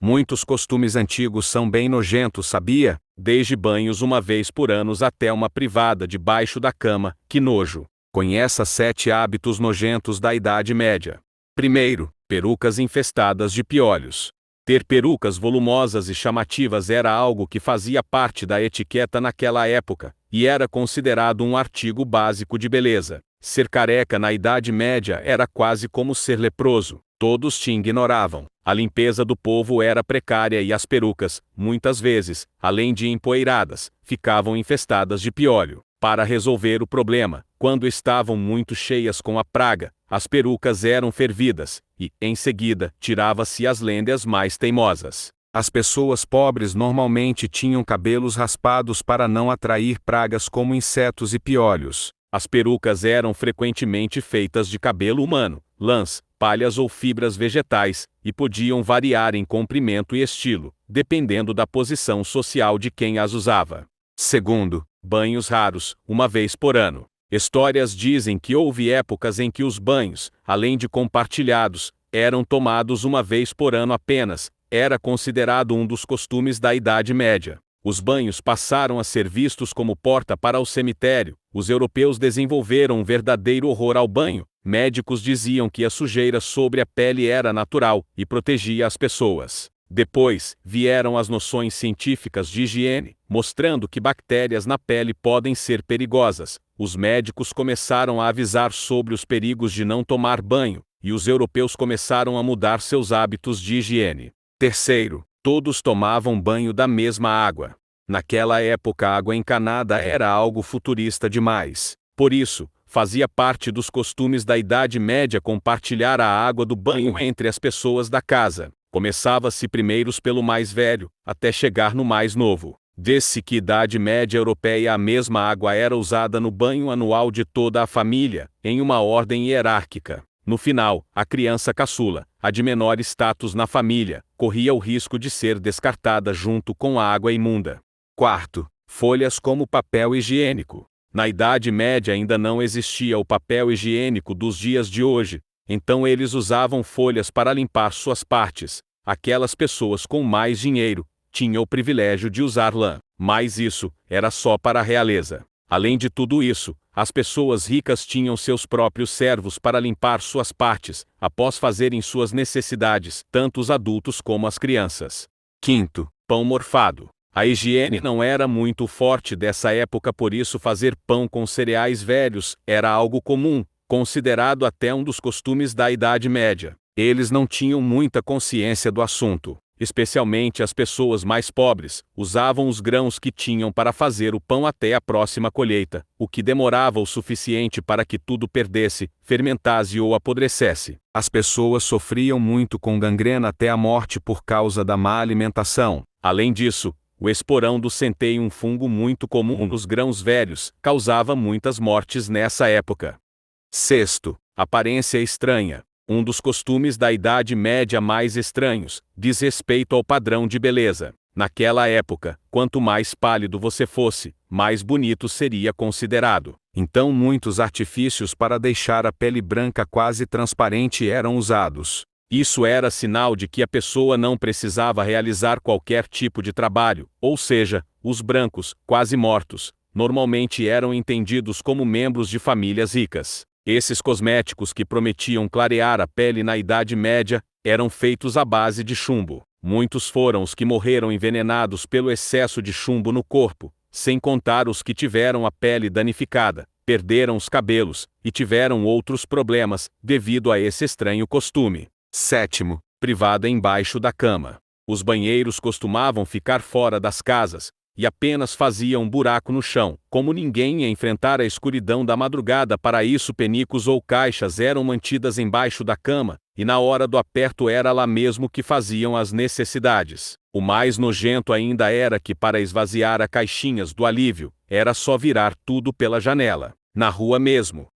Muitos costumes antigos são bem nojentos, sabia? Desde banhos uma vez por ano até uma privada debaixo da cama, que nojo. Conheça 7 hábitos nojentos da Idade Média. Primeiro, perucas infestadas de piolhos. Ter perucas volumosas e chamativas era algo que fazia parte da etiqueta naquela época, e era considerado um artigo básico de beleza. Ser careca na Idade Média era quase como ser leproso. Todos te ignoravam. A limpeza do povo era precária e as perucas, muitas vezes, além de empoeiradas, ficavam infestadas de piolho. Para resolver o problema, quando estavam muito cheias com a praga, as perucas eram fervidas, e, em seguida, tirava-se as lendas mais teimosas. As pessoas pobres normalmente tinham cabelos raspados para não atrair pragas como insetos e piolhos. As perucas eram frequentemente feitas de cabelo humano, lãs, palhas ou fibras vegetais, e podiam variar em comprimento e estilo, dependendo da posição social de quem as usava. Segundo, banhos raros, uma vez por ano. Histórias dizem que houve épocas em que os banhos, além de compartilhados, eram tomados uma vez por ano apenas. Era considerado um dos costumes da Idade Média. Os banhos passaram a ser vistos como porta para o cemitério. Os europeus desenvolveram um verdadeiro horror ao banho. Médicos diziam que a sujeira sobre a pele era natural e protegia as pessoas. Depois, vieram as noções científicas de higiene, mostrando que bactérias na pele podem ser perigosas. Os médicos começaram a avisar sobre os perigos de não tomar banho, e os europeus começaram a mudar seus hábitos de higiene. Terceiro, todos tomavam banho da mesma água. Naquela época a água encanada era algo futurista demais. Por isso, fazia parte dos costumes da Idade Média compartilhar a água do banho entre as pessoas da casa. Começava-se primeiros pelo mais velho, até chegar no mais novo. Desde que Idade Média Europeia a mesma água era usada no banho anual de toda a família, em uma ordem hierárquica. No final, a criança caçula, a de menor status na família, corria o risco de ser descartada junto com a água imunda. Quarto, folhas como papel higiênico. Na Idade Média ainda não existia o papel higiênico dos dias de hoje, então eles usavam folhas para limpar suas partes. Aquelas pessoas com mais dinheiro tinham o privilégio de usar lã, mas isso era só para a realeza. Além de tudo isso, as pessoas ricas tinham seus próprios servos para limpar suas partes, após fazerem suas necessidades, tanto os adultos como as crianças. Quinto, pão morfado. A higiene não era muito forte dessa época, por isso fazer pão com cereais velhos era algo comum, considerado até um dos costumes da Idade Média. Eles não tinham muita consciência do assunto. Especialmente as pessoas mais pobres, usavam os grãos que tinham para fazer o pão até a próxima colheita, o que demorava o suficiente para que tudo perdesse, fermentasse ou apodrecesse. As pessoas sofriam muito com gangrena até a morte por causa da má alimentação. Além disso, o esporão do centeio, um fungo muito comum nos grãos velhos, causava muitas mortes nessa época. Sexto, aparência estranha. Um dos costumes da Idade Média mais estranhos diz respeito ao padrão de beleza. Naquela época, quanto mais pálido você fosse, mais bonito seria considerado. Então muitos artifícios para deixar a pele branca quase transparente eram usados. Isso era sinal de que a pessoa não precisava realizar qualquer tipo de trabalho, ou seja, os brancos, quase mortos, normalmente eram entendidos como membros de famílias ricas. Esses cosméticos que prometiam clarear a pele na Idade Média eram feitos à base de chumbo. Muitos foram os que morreram envenenados pelo excesso de chumbo no corpo, sem contar os que tiveram a pele danificada, perderam os cabelos e tiveram outros problemas devido a esse estranho costume. Sétimo, privada embaixo da cama. Os banheiros costumavam ficar fora das casas e apenas faziam um buraco no chão. Como ninguém ia enfrentar a escuridão da madrugada, para isso penicos ou caixas eram mantidas embaixo da cama, e na hora do aperto era lá mesmo que faziam as necessidades. O mais nojento ainda era que, para esvaziar as caixinhas do alívio, era só virar tudo pela janela. Na rua mesmo.